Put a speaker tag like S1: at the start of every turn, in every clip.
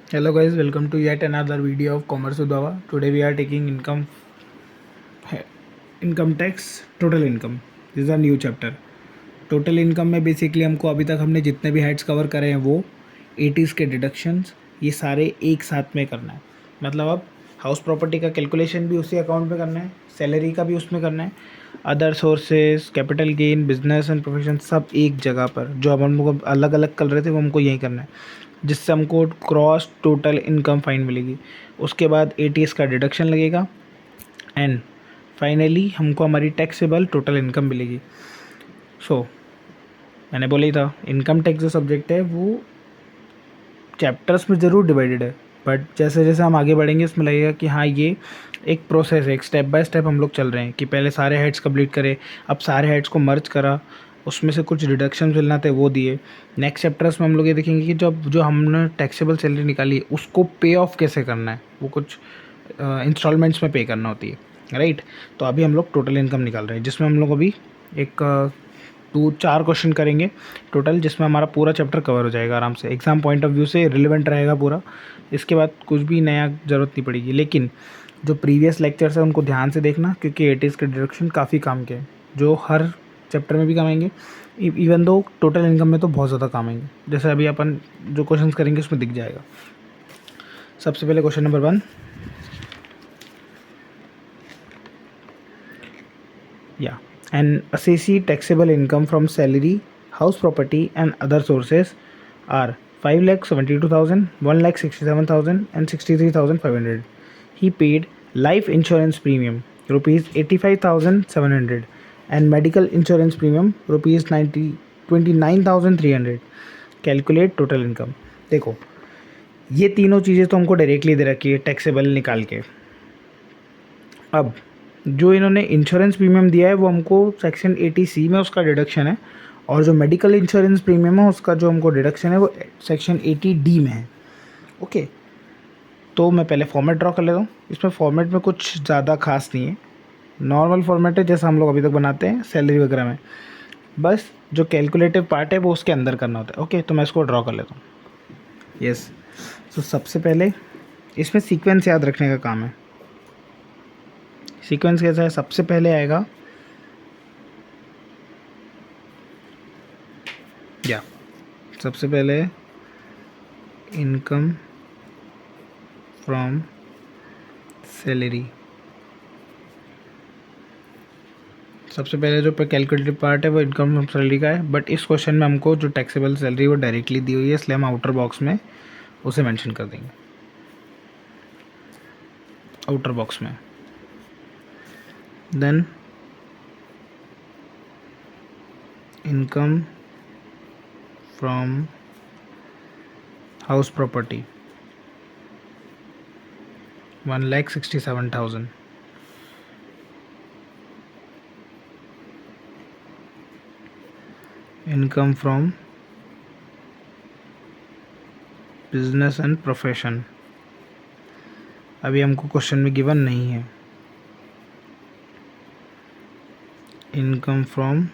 S1: Hello guys, welcome to yet another video of Commerce with Baba. Today we are taking income tax total income. This is a new chapter. Total income में basically हमको अभी तक हमने जितने भी heads cover करे हैं वो 80s के डिडक्शंस ये सारे एक साथ में करना है। मतलब अब हाउस प्रॉपर्टी का कैलकुलेशन भी उसी अकाउंट में करना है, सैलरी का भी उसमें करना है, other sources, capital gain, business and profession सब एक जगह पर। जो अब हम लोग अलग अलग कर रहे थे वो हमको यही करना है, जिससे हमको क्रॉस टोटल इनकम फाइन मिलेगी। उसके बाद 80s का डिडक्शन लगेगा एंड फाइनली हमको हमारी टैक्सेबल टोटल इनकम मिलेगी। मैंने बोला ही था, इनकम टैक्स जो सब्जेक्ट है वो चैप्टर्स में ज़रूर डिवाइडेड है, बट जैसे जैसे हम आगे बढ़ेंगे इसमें लगेगा कि हाँ ये एक प्रोसेस है, एक स्टेप बाय स्टेप हम लोग चल रहे हैं कि पहले सारे हेड्स कंप्लीट करें, अब सारे हेड्स को मर्ज करा, उसमें से कुछ डिडक्शन मिलना थे वो दिए। नेक्स्ट चैप्टर्स में हम लोग ये देखेंगे कि जब जो हमने टैक्सेबल सैलरी निकाली है उसको पे ऑफ कैसे करना है, वो कुछ इंस्टॉलमेंट्स में पे करना होती है, राइट। तो अभी हम लोग टोटल इनकम निकाल रहे हैं, जिसमें हम लोग अभी एक 4 क्वेश्चन करेंगे टोटल, जिसमें हमारा पूरा चैप्टर कवर हो जाएगा आराम से। एग्ज़ाम पॉइंट ऑफ व्यू से रिलेवेंट रहेगा पूरा। इसके बाद कुछ भी नया ज़रूरत नहीं पड़ेगी, लेकिन जो प्रीवियस लेक्चर्स हैं उनको ध्यान से देखना, क्योंकि 80s के डिडक्शन काफ़ी काम के हैं, जो हर चैप्टर में भी काम आएंगे। इवन दो टोटल इनकम में तो बहुत ज़्यादा काम आएंगे, जैसे अभी अपन जो क्वेश्चन करेंगे उसमें दिख जाएगा। सबसे पहले question number 1, yeah, an assessee taxable income from salary, house property and other sources are 5,72,000, 1,67,000 and 63,500. He paid life insurance premium rupees 85,700 and medical insurance premium rupees 29,300. Calculate total income. देखो, ये तीनों चीज़ें तो हमको डायरेक्टली दे रखी है taxable निकाल के। अब जो इन्होंने इंश्योरेंस प्रीमियम दिया है वो हमको सेक्शन 80C में उसका डिडक्शन है, और जो मेडिकल इंश्योरेंस प्रीमियम है उसका जो हमको डिडक्शन है वो सेक्शन 80D में है। ओके, तो मैं पहले फॉर्मेट ड्रॉ कर लेता हूँ। इसमें फॉर्मेट में कुछ ज़्यादा खास नहीं है, नॉर्मल फॉर्मेट है जैसा हम लोग अभी तक बनाते हैं सैलरी वगैरह में, बस जो कैलकुलेटिव पार्ट है वो उसके अंदर करना होता है। ओके, तो मैं इसको ड्रॉ कर लेता हूँ। यस, तो सबसे पहले इसमें सीक्वेंस याद रखने का काम है। सीक्वेंस कैसा है, सबसे पहले आएगा या सबसे पहले इनकम फ्रॉम सैलरी। सबसे पहले जो कैलकुलेटिव पार्ट है वो इनकम फ्रॉम सैलरी का है, बट इस क्वेश्चन में हमको जो टैक्सेबल सैलरी वो डायरेक्टली दी हुई है, इसलिए हम आउटर बॉक्स में उसे मेंशन कर देंगे, आउटर बॉक्स में। Then income from house property 1,67,000। Income from business and profession अभी हमको क्वेश्चन में गिवन नहीं है। Income from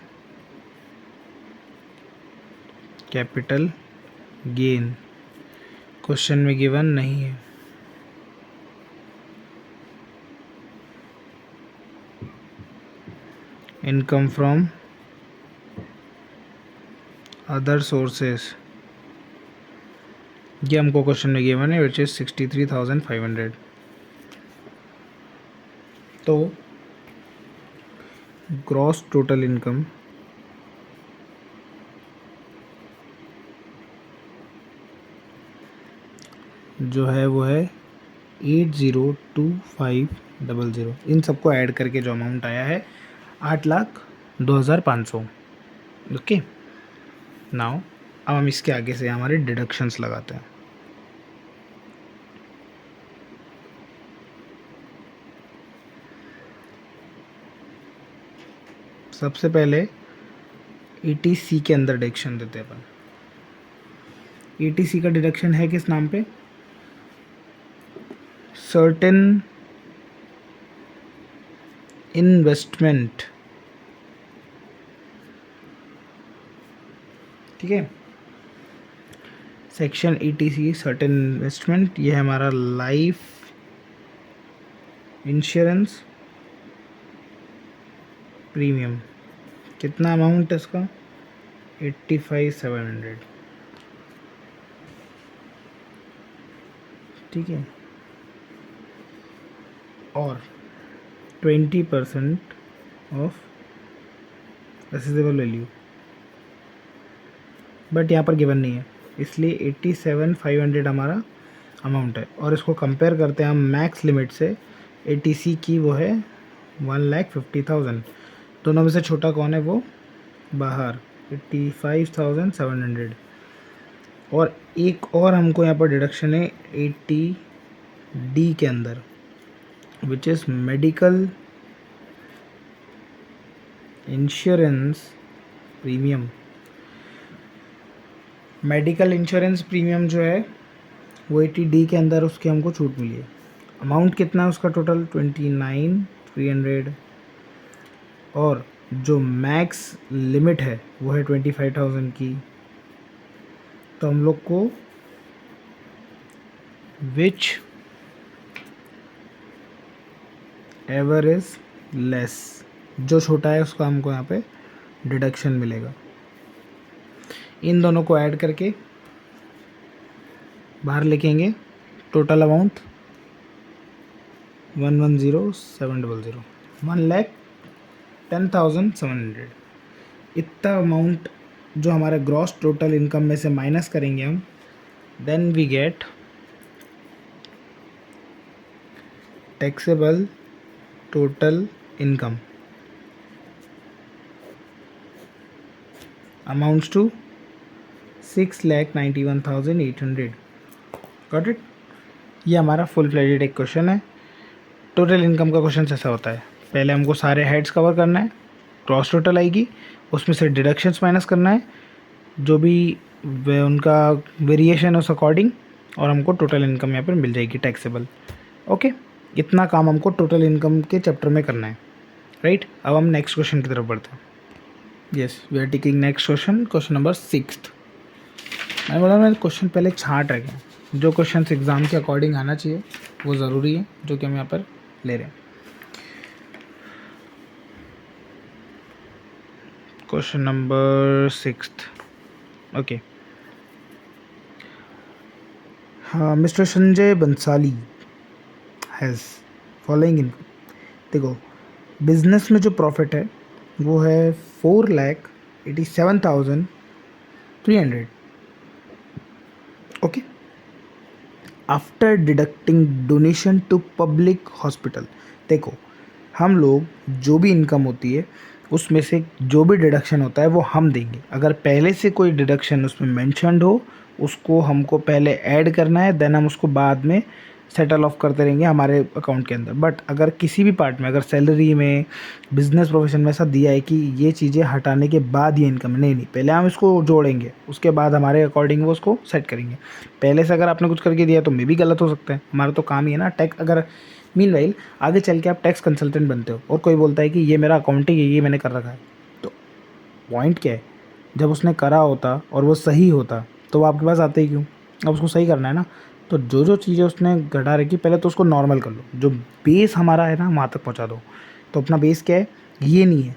S1: capital gain question में गिवन नहीं है। इनकम फ्रॉम अदर सोर्सेस ये हमको क्वेश्चन में गिवन है, विच इज 63,500। तो ग्रॉस टोटल इनकम जो है वो है 802500। इन सबको ऐड करके जो अमाउंट आया है 8,02,500। ओके, नाउ अब हम इसके आगे से हमारे डिडक्शंस लगाते हैं। सबसे पहले 80C के अंदर डिडक्शन देते हैं अपन। 80C का डिडक्शन है किस नाम पे, सर्टेन इन्वेस्टमेंट। ठीक है, सेक्शन ETC सर्टेन इन्वेस्टमेंट, ये है हमारा लाइफ इंश्योरेंस प्रीमियम। कितना अमाउंट है इसका? 85,700। ठीक है, और 20% ऑफ असेसेबल वैल्यू, बट यहाँ पर गिवन नहीं है, इसलिए 87,500 हमारा अमाउंट है। और इसको कंपेयर करते हैं हम मैक्स लिमिट से, ATC की वो है 1,50,000। दोनों में से छोटा कौन है? वो बाहर 85,700। और एक और हमको यहाँ पर डिडक्शन है 80D के अंदर, which is medical insurance premium. Medical insurance premium जो है वो 80D के अंदर उसकी हमको छूट मिली है। अमाउंट कितना है उसका? टोटल 29,300, और जो मैक्स लिमिट है वो है 25,000 की। तो हम लोग को विच एवर इज लेस, जो छोटा है उसका हमको यहाँ पे डिडक्शन मिलेगा। इन दोनों को ऐड करके बाहर लिखेंगे टोटल अमाउंट 110,700, 1,10,700। इतना अमाउंट जो हमारे ग्रॉस टोटल इनकम में से माइनस करेंगे हम, then we get taxable total income amounts to 6,91,800। Got it? ये हमारा फुल फ्लेजेड एक क्वेश्चन है। टोटल इनकम का क्वेश्चन ऐसा होता है, पहले हमको सारे हेड्स कवर करना है, ग्रॉस टोटल आएगी, उसमें से डिडक्शंस माइनस करना है, जो भी उनका वेरिएशन उस अकॉर्डिंग, और हमको टोटल इनकम यहाँ पर मिल जाएगी टैक्सेबल। ओके, इतना काम हमको टोटल इनकम के चैप्टर में करना है, राइट? अब हम नेक्स्ट क्वेश्चन की तरफ बढ़ते हैं। Yes, we are taking next question, question number 6। मैंने बोला मैं क्वेश्चन पहले छाँट रखें, जो क्वेश्चन एग्ज़ाम के अकॉर्डिंग आना चाहिए वो ज़रूरी है, जो कि हम यहाँ पर ले रहे हैं। Question number 6। ओके, हाँ, mister Sanjay Bansali has following income. देखो, बिजनेस में जो प्रॉफिट है वो है 4,87,300। Okay, after deducting donation to public hospital. देखो, हम लोग जो भी इनकम होती है उसमें से जो भी डिडक्शन होता है वो हम देंगे। अगर पहले से कोई डिडक्शन उसमें मेंशन्ड हो, उसको हमको पहले ऐड करना है, देन हम उसको बाद में सेटल ऑफ करते रहेंगे हमारे अकाउंट के अंदर। बट अगर किसी भी पार्ट में, अगर सैलरी में, बिजनेस प्रोफेशन में ऐसा दिया है कि ये चीज़ें हटाने के बाद ये इनकम, नहीं, पहले हम इसको जोड़ेंगे, उसके बाद हमारे अकॉर्डिंग वो उसको सेट करेंगे। पहले से अगर आपने कुछ करके दिया तो मे भी गलत हो सकता है, हमारा तो काम ही है ना टैक्स। अगर मीनवाइल आगे चल के आप टैक्स कंसल्टेंट बनते हो और कोई बोलता है कि ये मेरा अकाउंटिंग है, ये मैंने कर रखा है, तो पॉइंट क्या है? जब उसने करा होता और वो सही होता तो वो आपके पास आते ही क्यों? अब उसको सही करना है ना। तो जो जो चीज़ें उसने घटा रखी, पहले तो उसको नॉर्मल कर लो, जो बेस हमारा है ना वहाँ तक पहुँचा दो। तो अपना बेस क्या है? ये नहीं है,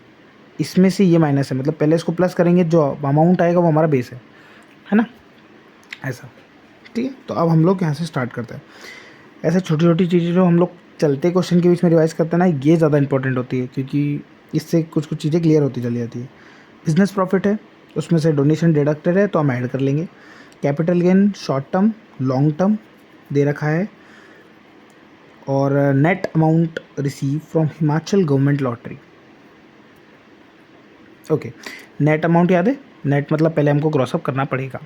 S1: इसमें से ये माइनस है, मतलब पहले इसको प्लस करेंगे, जो अमाउंट आएगा वो हमारा बेस है ना, ऐसा। ठीक है, तो अब हम लोग यहाँ से स्टार्ट करते हैं। ऐसे छोटी छोटी चीज़ें जो हम लोग चलते क्वेश्चन के बीच में रिवाइज करते हैं ना, ये ज़्यादा इंपॉर्टेंट होती है, क्योंकि इससे कुछ कुछ चीज़ें क्लियर होती चली जाती है। बिजनेस प्रॉफिट है, उसमें से डोनेशन डिडक्टेड है तो हम ऐड कर लेंगे। Capital gain short term, long term दे रखा है, और net amount receive from Himachal government lottery. Okay, net amount याद है? नेट मतलब पहले हमको क्रॉसअप करना पड़ेगा।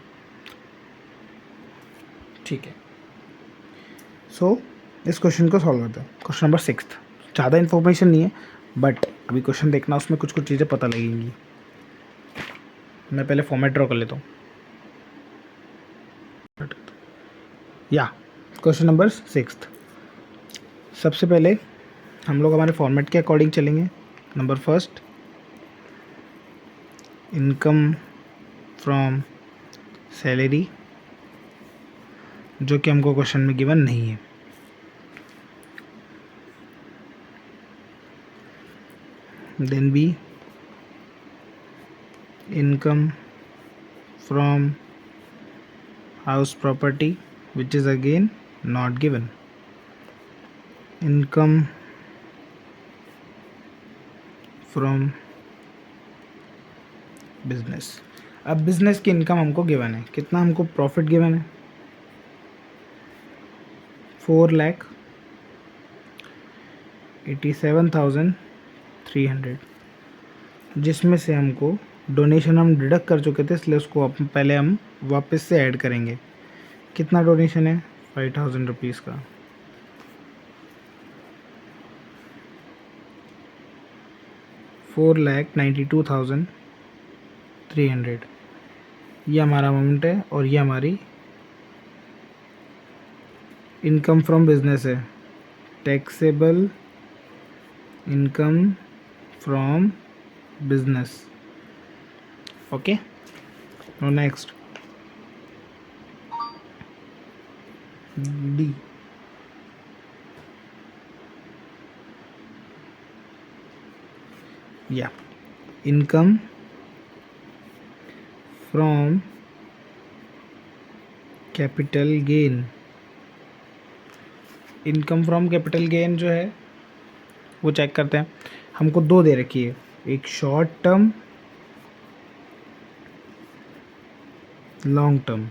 S1: ठीक है, सो इस क्वेश्चन को सॉल्व करते हैं। क्वेश्चन नंबर 6, ज़्यादा इन्फॉर्मेशन नहीं है, बट अभी क्वेश्चन देखना, उसमें कुछ कुछ चीज़ें पता लगेंगी। मैं पहले फॉर्मेट ड्रॉ कर लेता हूँ। या क्वेश्चन नंबर 6, सबसे पहले हम लोग हमारे फॉर्मेट के अकॉर्डिंग चलेंगे। Number first, income from salary जो कि हमको क्वेश्चन में गिवन नहीं है। Then B, income from house property which is again not given. Income from business. अब बिजनेस की इनकम हमको गिवन है, कितना हमको प्रॉफिट गिवन है 4,87,300, जिसमें से हमको डोनेशन हम डिडक्ट कर चुके थे, इसलिए उसको पहले हम वापस से ऐड करेंगे। कितना डोनेशन है 5,000 रुपीज़ का। $4,92,300 ये हमारा अमाउंट है, और ये हमारी इनकम फ्रॉम बिजनेस है, taxable income from business. Okay, now next D, या income from capital gain. Income from capital gain जो है वो चेक करते हैं। हमको दो दे रखी है, एक शॉर्ट टर्म, लॉन्ग टर्म,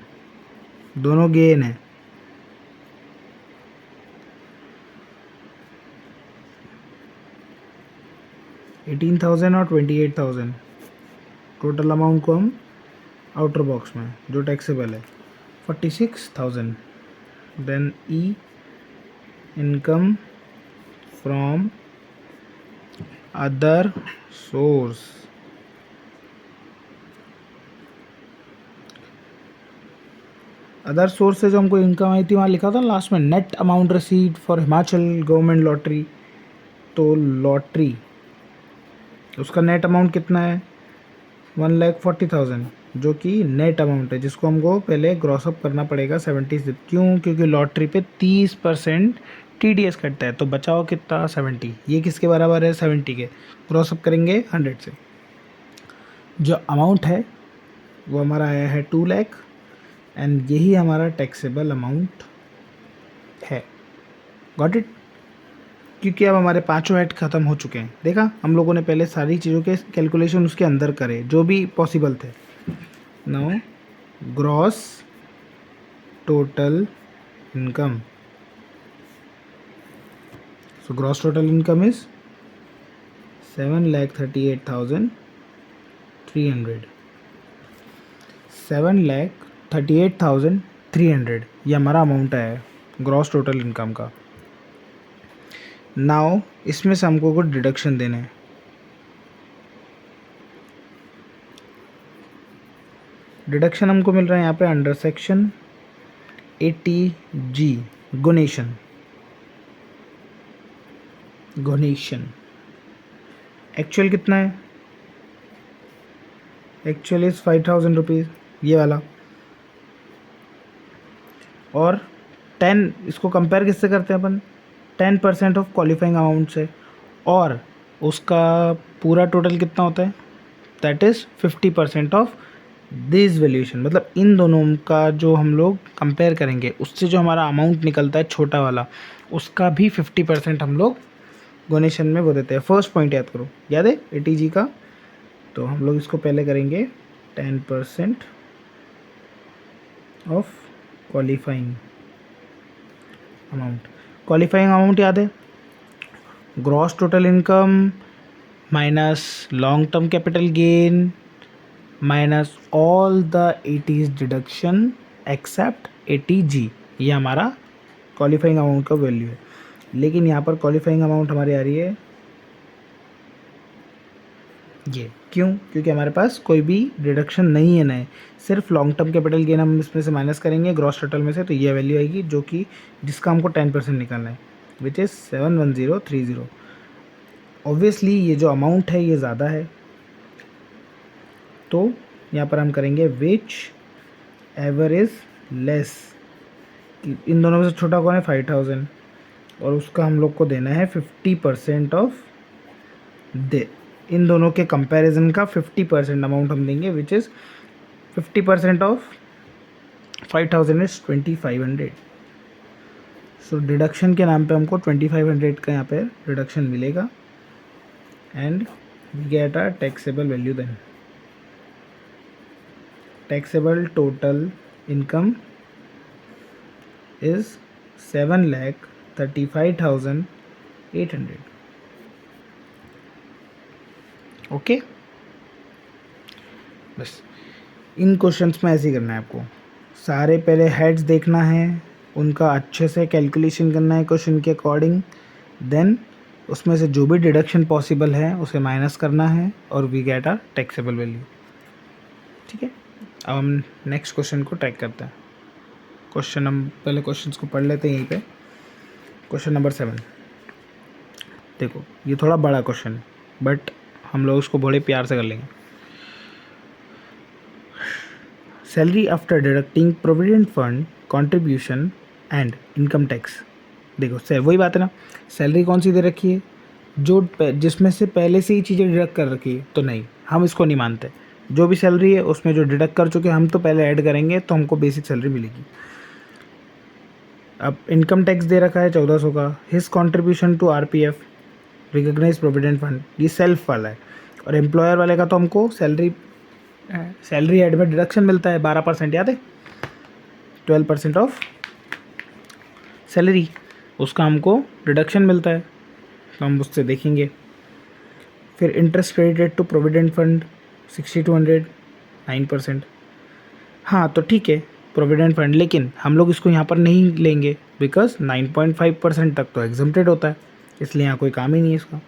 S1: दोनों गेन है। $18,000 और $28,000 टोटल अमाउंट को हम आउटर बॉक्स में जो टैक्सेबल है 46,000। Then E, income from other source. Other source से जो हमको इनकम आई थी वहाँ लिखा था लास्ट में net amount received for Himachal government lottery. तो लॉटरी उसका नेट अमाउंट कितना है 1,40,000, जो कि नेट अमाउंट है, जिसको हमको पहले ग्रॉसअप करना पड़ेगा 70 से। क्यों? क्योंकि लॉटरी पे 30% TDS कटता है। तो बचाओ कितना 70, ये किसके बराबर है 70 के। ग्रॉसअप करेंगे 100 से। जो अमाउंट है वो हमारा आया है 2 लाख, एंड यही हमारा टैक्सेबल अमाउंट है। Got it? क्योंकि अब हमारे पांचों हेड ख़त्म हो चुके हैं। देखा, हम लोगों ने पहले सारी चीज़ों के कैलकुलेशन उसके अंदर करे जो भी पॉसिबल थे। Now gross total income. So gross total income is 7,38,300। 7,38,300 ये हमारा अमाउंट है ग्रॉस टोटल इनकम का। नाउ इसमें से हमको कुछ डिडक्शन देने हैं। डिडक्शन हमको मिल रहा है यहाँ पे under section 80G, donation. Actual कितना है? एक्चुअल इज 5,000 रुपीज़, ये वाला। और 10, इसको कंपेयर किससे करते हैं अपन? 10% ऑफ क्वालिफाइंग अमाउंट से, और उसका पूरा टोटल कितना होता है? That is 50% of this valuation. मतलब इन दोनों का जो हम लोग कंपेयर करेंगे, उससे जो हमारा अमाउंट निकलता है छोटा वाला, उसका भी 50% हम लोग डोनेशन में वो देते हैं। फर्स्ट पॉइंट याद करो, याद है 80G का? तो हम लोग इसको पहले करेंगे 10% of qualifying amount. Qualifying amount याद है? Gross total income minus long term capital gain minus all the 80s deduction except 80G। ये हमारा क्वालिफाइंग अमाउंट का वैल्यू है। लेकिन यहाँ पर क्वालिफाइंग अमाउंट हमारी आ रही है ये। क्यों? क्योंकि हमारे पास कोई भी डिडक्शन नहीं है नए, सिर्फ लॉन्ग टर्म कैपिटल गेन हम इसमें से माइनस करेंगे ग्रॉस टोटल में से। तो ये वैल्यू आएगी जो कि जिसका हमको 10% निकालना है, विच इज़ 71030। ऑब्वियसली ये जो अमाउंट है ये ज़्यादा है, तो यहाँ पर हम करेंगे which ever is less in दोनों में से छोटा कौन है? 5000, और उसका हम लोग को देना है 50% ऑफ दे, इन दोनों के कंपैरिजन का 50% अमाउंट हम देंगे, which is 50% of 5000 is 2500। So deduction के नाम पे हमको 2500 का यहाँ पे डिडक्शन मिलेगा, and we get a taxable value then. Taxable total income is 7,35,800। Okay, बस इन क्वेश्चंस में ऐसे ही करना है आपको। सारे पहले हेड्स देखना है, उनका अच्छे से कैलकुलेशन करना है क्वेश्चन के अकॉर्डिंग, देन उसमें से जो भी डिडक्शन पॉसिबल है उसे माइनस करना है, और we get a taxable value. ठीक है, अब हम नेक्स्ट क्वेश्चन को ट्रैक करते हैं। क्वेश्चन हम पहले क्वेश्चंस को पढ़ लेते हैं यहीं पे। क्वेश्चन नंबर 7, देखो ये थोड़ा बड़ा क्वेश्चन है, बट हम लोग उसको बड़े प्यार से कर लेंगे। Salary after deducting provident fund contribution and income tax. देखो सर वही बात है ना, सैलरी कौन सी दे रखी है? जो जिसमें से पहले से ही चीज़ें डिडक्ट कर रखी है, तो नहीं, हम इसको नहीं मानते। जो भी सैलरी है उसमें जो डिडक्ट कर चुके हैं हम तो पहले ऐड करेंगे, तो हमको बेसिक सैलरी मिलेगी। अब इनकम टैक्स दे रखा है 1400 का। His contribution to RPF recognise provident fund, ये सेल्फ वाला है, और एम्प्लॉयर वाले का तो हमको सैलरी हेड में डिडक्शन मिलता है 12%, याद है? 12% ऑफ सैलरी, उसका हमको डिडक्शन मिलता है, तो हम उससे देखेंगे। फिर interest credited to provident fund 6200, 9%। हाँ तो ठीक है, प्रोविडेंट फंड, लेकिन हम लोग इसको यहाँ पर नहीं लेंगे, बिकॉज 9.5% तक तो एग्जम्प्टेड होता है, इसलिए यहाँ कोई काम ही नहीं है इसका।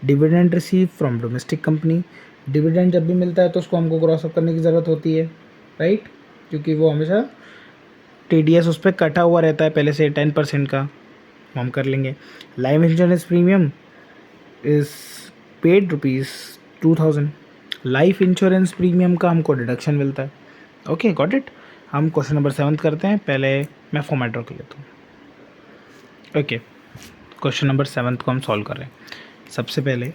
S1: Dividend receive from domestic company, dividend जब भी मिलता है तो उसको हमको क्रॉस अप करने की ज़रूरत होती है, राइट? क्योंकि वो हमेशा TDS उस पर कटा हुआ रहता है पहले से 10% का, हम कर लेंगे। Life insurance premium is paid ₹2000, life insurance premium का हमको डिडक्शन मिलता है। Okay, got it. हम क्वेश्चन नंबर 7 करते हैं, पहले मैं फॉर्मेट रख लेता हूँ। ओके, क्वेश्चन नंबर 7 को हम सॉल्व कर रहे हैं। सबसे पहले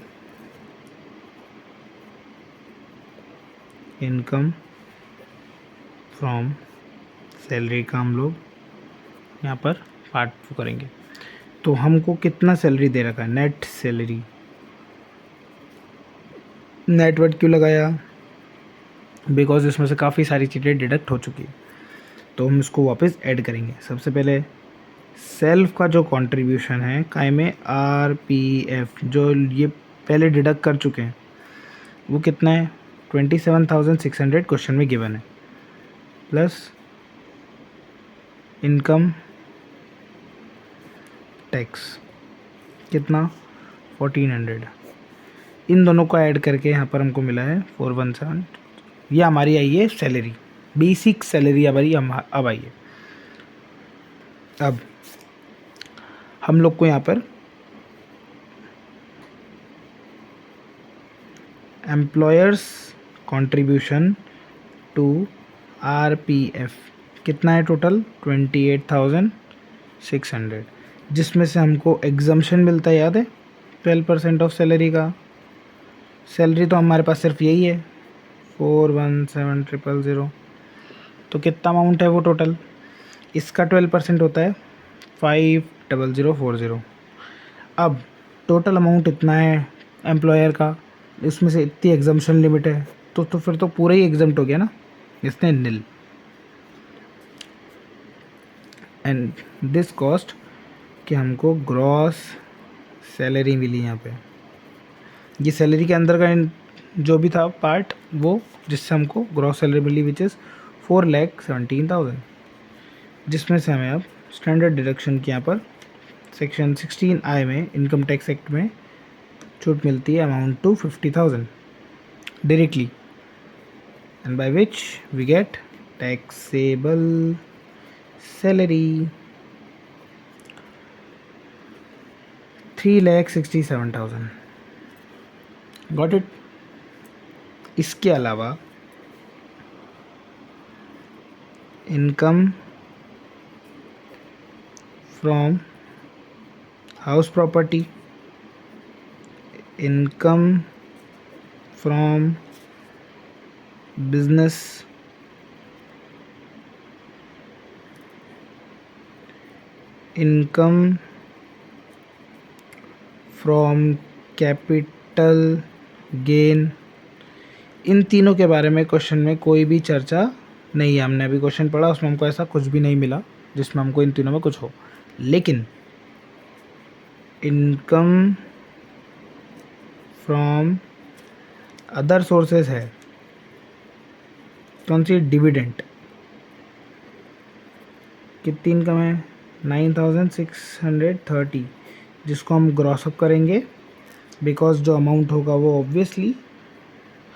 S1: इनकम फ्रॉम सैलरी का हम लोग यहाँ पर पार्ट करेंगे। तो हमको कितना सैलरी दे रखा है? Net salary. नेट वर्ड क्यों लगाया? बिकॉज इसमें से काफ़ी सारी चीज़ें डिडक्ट हो चुकी है, तो हम इसको वापस ऐड करेंगे। सबसे पहले सेल्फ का जो कंट्रीब्यूशन है काय में RPF, जो ये पहले डिडक्ट कर चुके हैं, वो कितना है? 27,600 क्वेश्चन में गिवन है, प्लस इनकम टैक्स कितना? 1400। इन दोनों को ऐड करके यहाँ पर हमको मिला है 417। ये हमारी आई है सैलरी, बेसिक सैलरी हमारी अब आई है। अब हम लोग को यहाँ पर एम्प्लॉयर्स कंट्रीब्यूशन टू RPF कितना है टोटल? 28,600, जिसमें से हमको एग्जम्पशन मिलता है, याद है? 12% ऑफ सैलरी का। सैलरी तो हमारे पास सिर्फ यही है 417,000, तो कितना अमाउंट है वो टोटल? इसका 12% होता है 50040। अब टोटल अमाउंट इतना है एम्प्लॉयर का, इसमें से इतनी एग्जम्पशन लिमिट है, तो फिर तो पूरा ही एग्जम्प्ट हो गया ना, इसने नील। एंड दिस कॉस्ट कि हमको ग्रॉस सैलरी मिली यहाँ पे, ये सैलरी के अंदर का जो भी था पार्ट, वो जिससे हमको ग्रॉस सैलरी मिली, विच इज़ 4,17,000, जिसमें से हमें अब स्टैंडर्ड डिडक्शन की यहाँ पर सेक्शन 16I में इनकम टैक्स एक्ट में छूट मिलती है amount to 50,000 directly, and by which we get taxable salary 3,67,000। Got it. इसके अलावा income from house property, income from business, income from capital gain. इन तीनों के बारे में क्वेश्चन में कोई भी चर्चा नहीं है। हमने अभी क्वेश्चन पढ़ा, उसमें हमको ऐसा कुछ भी नहीं मिला जिसमें हमको इन तीनों में कुछ हो। लेकिन इनकम फ्रॉम अदर सोर्सेज है, कौन सी? डिविडेंड। कितनी इनकम है? 9630, जिसको हम ग्रॉस अप करेंगे बिकॉज जो अमाउंट होगा वो ऑब्वियसली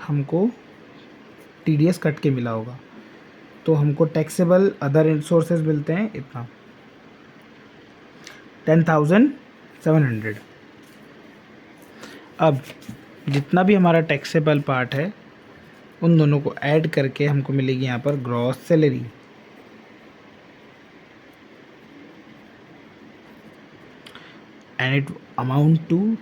S1: हमको टीडीएस कट के मिला होगा। तो हमको टैक्सेबल अदर सोर्सेज मिलते हैं इतना, 10,700। अब जितना भी हमारा टैक्सेबल पार्ट है उन दोनों को ऐड करके हमको मिलेगी यहाँ पर gross salary. And it amount to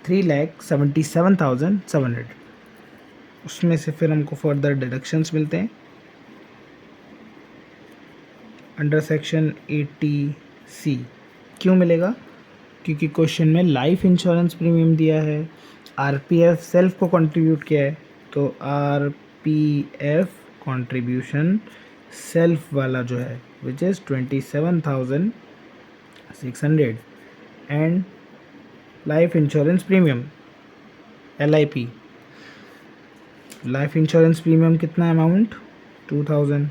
S1: 3,77,700। उसमें से फिर हमको फर्दर डिडक्शंस मिलते हैं अंडर सेक्शन 80C। क्यों मिलेगा? क्योंकि क्वेश्चन में लाइफ इंश्योरेंस प्रीमियम दिया है, आरपीएफ सेल्फ को कंट्रीब्यूट किया है, तो आरपीएफ कंट्रीब्यूशन सेल्फ वाला जो है which is 27,600 and life insurance premium LIP, life insurance premium कितना अमाउंट? 2,000।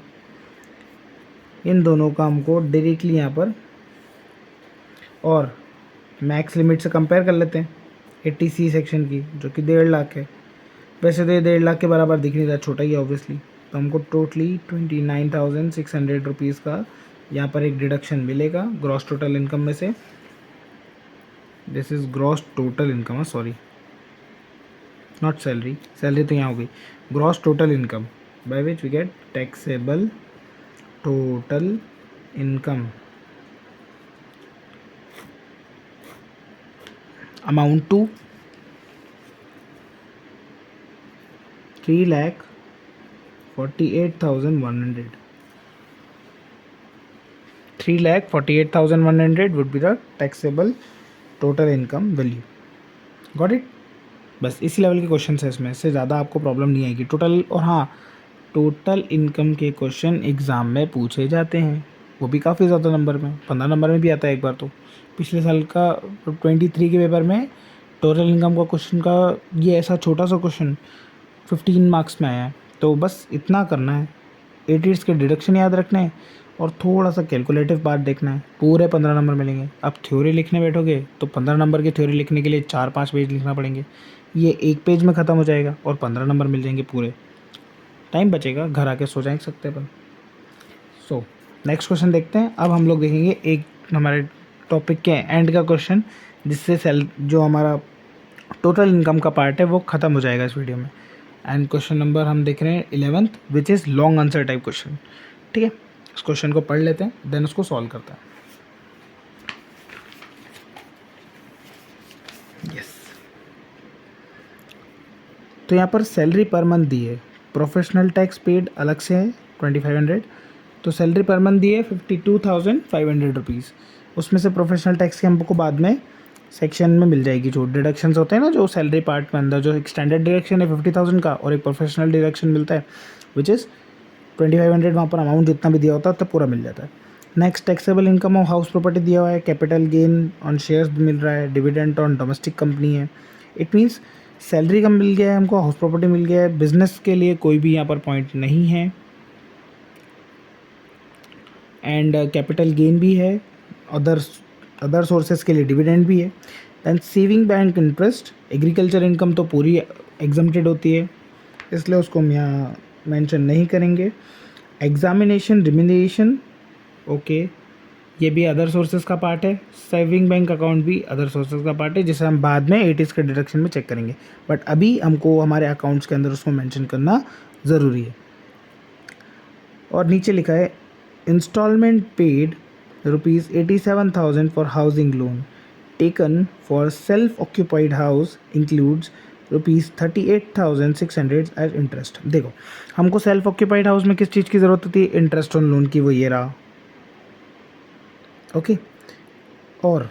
S1: इन दोनों का हमको डायरेक्टली यहाँ पर और मैक्स लिमिट से कंपेयर कर लेते हैं 80C सेक्शन की, जो कि 1.5 लाख है। वैसे तो ये 1.5 लाख के बराबर दिख नहीं रहा, छोटा ही है ऑब्वियसली। तो हमको टोटली 29,600 रुपीज़ का यहाँ पर एक डिडक्शन मिलेगा ग्रॉस टोटल इनकम में से। This is gross total income, sorry not salary, salary तो यहाँ हो गई। Gross total income by which we get taxable total income amount to 3,48,100. 3,48,100 would be the taxable total income value. Got it? बस इसी level के question है इसमें, इससे ज़्यादा आपको प्रॉब्लम नहीं आएगी। टोटल, और हाँ, टोटल इनकम के क्वेश्चन एग्ज़ाम में पूछे जाते हैं, वो भी काफ़ी ज़्यादा नंबर में, 15 नंबर में भी आता है एक बार। तो पिछले साल का 23 के पेपर में टोटल इनकम का क्वेश्चन का ये ऐसा छोटा सा क्वेश्चन 15 मार्क्स में आया है। तो बस इतना करना है, 80 के डिडक्शन याद रखना है और थोड़ा सा कैलकुलेटिव पार्ट देखना है, पूरे 15 नंबर मिलेंगे। अब थ्योरी लिखने बैठोगे तो 15 नंबर की थ्योरी लिखने के लिए 4-5 पेज लिखना पड़ेंगे, ये एक पेज में ख़त्म हो जाएगा और 15 नंबर मिल जाएंगे पूरे। टाइम बचेगा, घर आके सो जाए सकते हैं अपन। सो नेक्स्ट क्वेश्चन देखते हैं। अब हम लोग देखेंगे एक हमारे टॉपिक के एंड का क्वेश्चन, जिससे जो हमारा टोटल इनकम का पार्ट है वो ख़त्म हो जाएगा इस वीडियो में। एंड क्वेश्चन नंबर हम देख रहे हैं 11th, which is long answer type question. ठीक है, इस क्वेश्चन को पढ़ लेते हैं, देन उसको सॉल्व करते हैं। यस, तो यहाँ पर सैलरी पर मंथ दी है, प्रोफेशनल टैक्स पेड अलग से है 2500, तो सैलरी पर मंथ दी है 52,500 रुपीज़। उसमें से प्रोफेशनल टैक्स की हमको बाद में सेक्शन में मिल जाएगी, जो डिडक्शंस होते हैं ना, जो सैलरी पार्ट में अंदर जो एक स्टैंडर्ड डिडक्शन है 50,000 का और एक प्रोफेशनल डिडक्शन मिलता है विच इज़ 2500। वहाँ पर अमाउंट जितना भी दिया होता है तब पूरा मिल जाता है। Next taxable income of house property दिया हुआ है, कैपिटल गेन ऑन शेयर्स भी मिल रहा है, डिविडेंड ऑन डोमेस्टिक कंपनी है। इट मीन्स सैलरी कम मिल गया है हमको, हाउस प्रॉपर्टी मिल गया है, बिजनेस के लिए कोई भी यहाँ पर पॉइंट नहीं है, एंड कैपिटल गेन भी है, अदर सोर्सेज के लिए डिविडेंड भी है। Then saving bank interest, agriculture income तो पूरी एग्जम्प्टेड होती है, इसलिए उसको हम यहाँ मेंशन नहीं करेंगे। एग्जामिनेशन रिम्यूनरेशन, ओके, ये भी अदर सोर्सेज का पार्ट है। सेविंग बैंक अकाउंट भी अदर सोर्सेज का पार्ट है, जिसे हम बाद में 80s के डिडक्शन में चेक करेंगे, बट अभी हमको हमारे अकाउंट्स के अंदर उसको मेंशन करना ज़रूरी है। और नीचे लिखा है instalment paid ₹87,000 for housing loan taken for self occupied house includes ₹38,600 as interest. देखो, हमको सेल्फ ऑक्यूपाइड हाउस में किस चीज़ की ज़रूरत होती है? इंटरेस्ट ऑन लोन की, वो ये रहा। ओके, और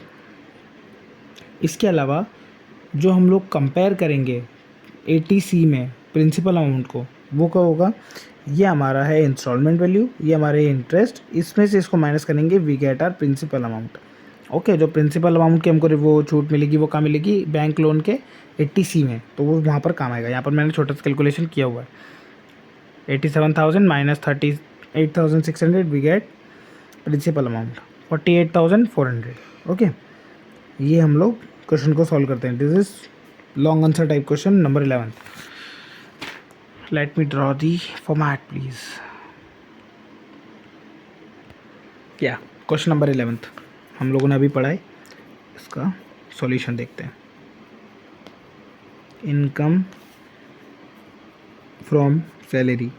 S1: इसके अलावा जो हम लोग कंपेयर करेंगे ATC में प्रिंसिपल अमाउंट को, वो क्या होगा? ये हमारा है इंस्टॉलमेंट वैल्यू, ये हमारे इंटरेस्ट, इसमें से इसको माइनस करेंगे, we get our principal amount. Okay, जो प्रिंसिपल अमाउंट की हमको वो छूट मिलेगी, वो कहाँ मिलेगी? बैंक लोन के ATC में, तो वो वहाँ पर काम आएगा। यहाँ पर मैंने छोटा सा कैलकुलेशन किया हुआ है। 87,000 minus 38,600 we get principal amount 48,400। Okay, ये हम लोग क्वेश्चन को सॉल्व करते हैं। This is long answer type question number 11। Let me draw the format please. क्या क्वेश्चन नंबर 11 हम लोगों ने अभी पढ़ा है, इसका सॉल्यूशन देखते हैं। Income from salary,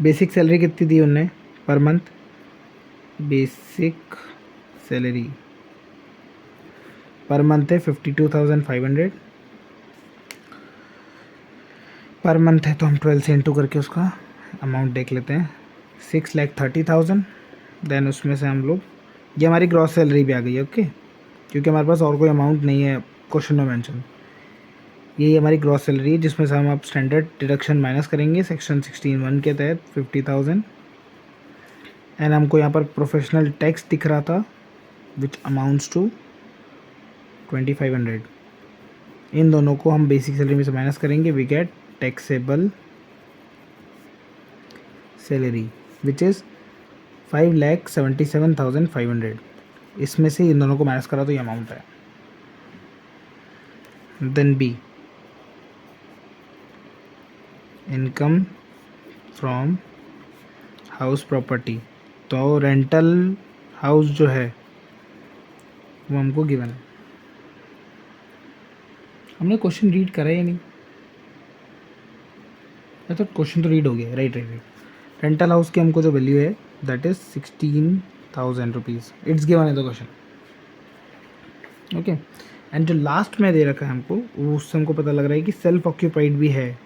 S1: basic salary कितनी दी उनने per month? Basic salary per month है 52,500 पर मंथ है, तो हम 12 से इंटू करके उसका अमाउंट देख लेते हैं। 6,30,000। देन उसमें से हम लोग, ये हमारी ग्रॉस सैलरी भी आ गई है। ओके, क्योंकि हमारे पास और कोई अमाउंट नहीं है क्वेश्चन में मेंशन। यही हमारी ग्रॉस सैलरी है, जिसमें से हम अब स्टैंडर्ड डिडक्शन माइनस करेंगे सेक्शन 16(1) के तहत 50,000। एंड हमको यहाँ पर प्रोफेशनल टैक्स दिख रहा था विच अमाउंट्स टू 2,500। इन दोनों को हम बेसिक सैलरी में से माइनस करेंगे, we get taxable salary which is 5,77,500। इसमें से इन दोनों को माइनस करा तो ये अमाउंट है। Then B, income from house property, तो रेंटल हाउस जो है वो हमको गिवन है। हमने क्वेश्चन रीड करा ही नहीं, तो क्वेश्चन तो रीड हो गया। राइट। रेंटल हाउस की हमको जो वैल्यू है that is 16,000 rupees, it's given है द क्वेश्चन। ओके, एंड जो लास्ट में दे रखा है हमको, वो उससे हमको पता लग रहा है कि सेल्फ ऑक्यूपाइड भी है,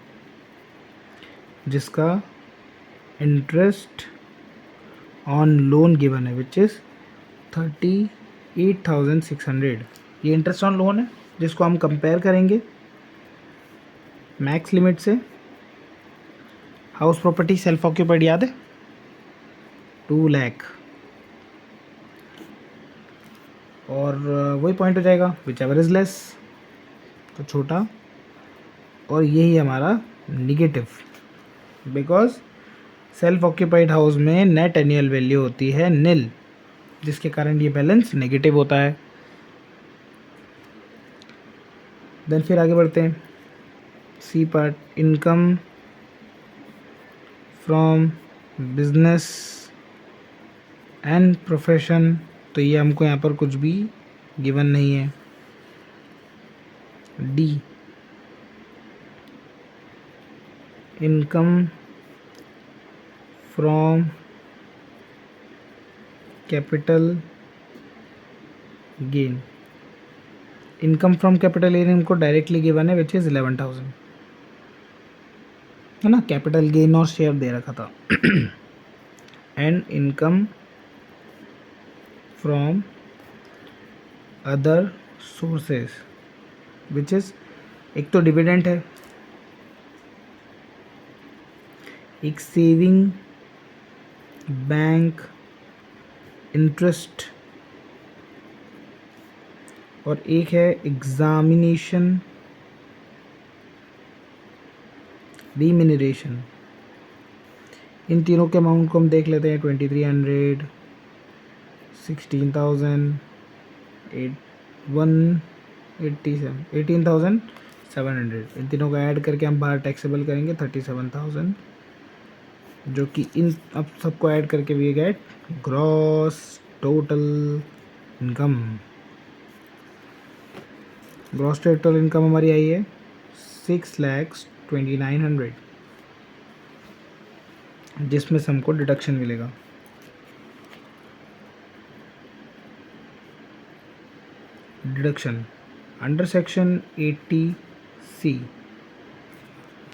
S1: जिसका इंटरेस्ट ऑन लोन गिवन है विच इज़ 38,600। ये इंटरेस्ट ऑन लोन है, जिसको हम कंपेयर करेंगे मैक्स लिमिट से। हाउस प्रॉपर्टी सेल्फ ऑक्यूपाइड याद है 2 लाख, और वही पॉइंट हो जाएगा विच एवर इज़ लेस, तो छोटा। और यही हमारा negative, because self occupied house में नेट एनुअल वैल्यू होती है निल, जिसके कारण ये बैलेंस नेगेटिव होता है। देन फिर आगे बढ़ते हैं। C part, income from business and profession, तो ये हमको यहाँ पर कुछ भी गिवन नहीं है। D, income from capital gain, income from capital gain हमको डायरेक्टली गिवन है विच इज़ 11,000, है ना। कैपिटल गेन और शेयर दे रखा था। And income from other sources which is, एक तो डिविडेंड है, एक सेविंग बैंक इंटरेस्ट, और एक है एग्जामिनेशन रीमिनरेशन। इन तीनों के अमाउंट को हम देख लेते हैं। 2,300, 16,000, 18,700। इन तीनों को ऐड करके हम बाहर टैक्सेबल करेंगे 37,000, जो कि इन अब सबको ऐड करके we get gross total income. Gross total income हमारी आई है 6,29,00,000। जिसमें से हमको डिडक्शन मिलेगा। डिडक्शन अंडर सेक्शन 80C,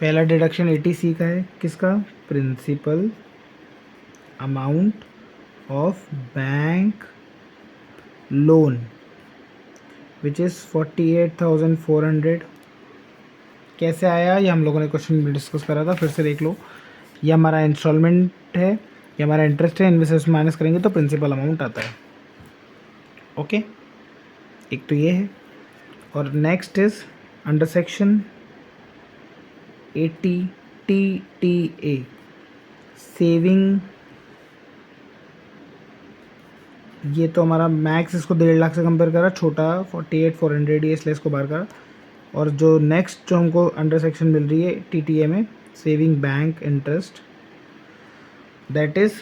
S1: पहला डिडक्शन 80C का है, किसका? Principal amount of bank loan which is 48,400। कैसे आया ये हम लोगों ने क्वेश्चन में डिस्कस करा था, फिर से देख लो। ये हमारा इंस्टॉलमेंट है, ये हमारा इंटरेस्ट है, इनमें से माइनस करेंगे तो प्रिंसिपल अमाउंट आता है। ओके, एक तो ये है। और next is under section 80TTA saving. ये तो हमारा मैक्स इसको 1.5 लाख से कंपेयर करा, छोटा 48,400 ये इसलिए इसको बाहर करा। और जो नेक्स्ट जो हमको अंडर सेक्शन मिल रही है TTA में, saving bank interest, that is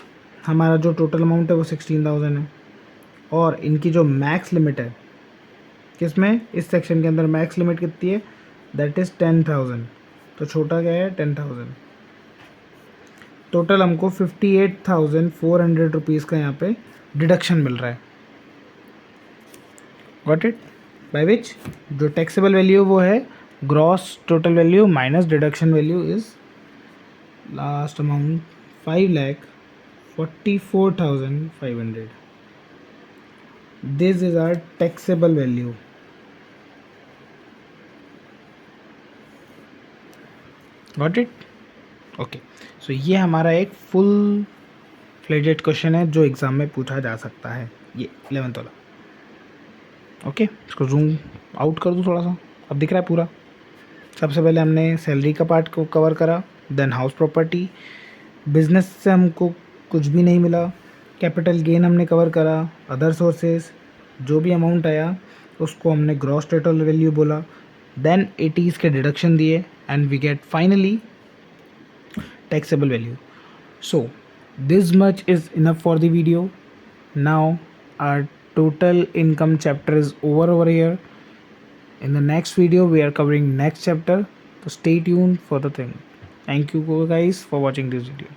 S1: हमारा जो टोटल अमाउंट है वो 16,000 है। और इनकी जो मैक्स लिमिट है किसमें, इस सेक्शन के अंदर मैक्स लिमिट कितनी है, दैट इज़ 10,000। तो छोटा क्या है, 10,000। टोटल हमको 58,400 रुपीज़ का यहाँ पे डिडक्शन मिल रहा है। Got it? बाय विच जो टैक्सेबल वैल्यू वो है gross total value minus deduction value is last amount 5,44,500। This is our taxable value. Got it? Okay, so ये हमारा एक फुल फ्लेजेड क्वेश्चन है जो एग्ज़ाम में पूछा जा सकता है, ये 11th वाला। ओके, इसको जूम आउट कर दूँ थोड़ा सा, अब दिख रहा है पूरा। सबसे पहले हमने सैलरी का पार्ट को कवर करा, देन हाउस प्रॉपर्टी, बिजनेस से हमको कुछ भी नहीं मिला, कैपिटल गेन हमने कवर करा, अदर सोर्सेज जो भी अमाउंट आया उसको हमने ग्रॉस टोटल वैल्यू बोला, देन 80s के डिडक्शन दिए and we get finally taxable value. So this much is enough for the video. Now our total income chapter is over here. In the next video we are covering next chapter, so stay tuned for the thing. Thank you guys for watching this video.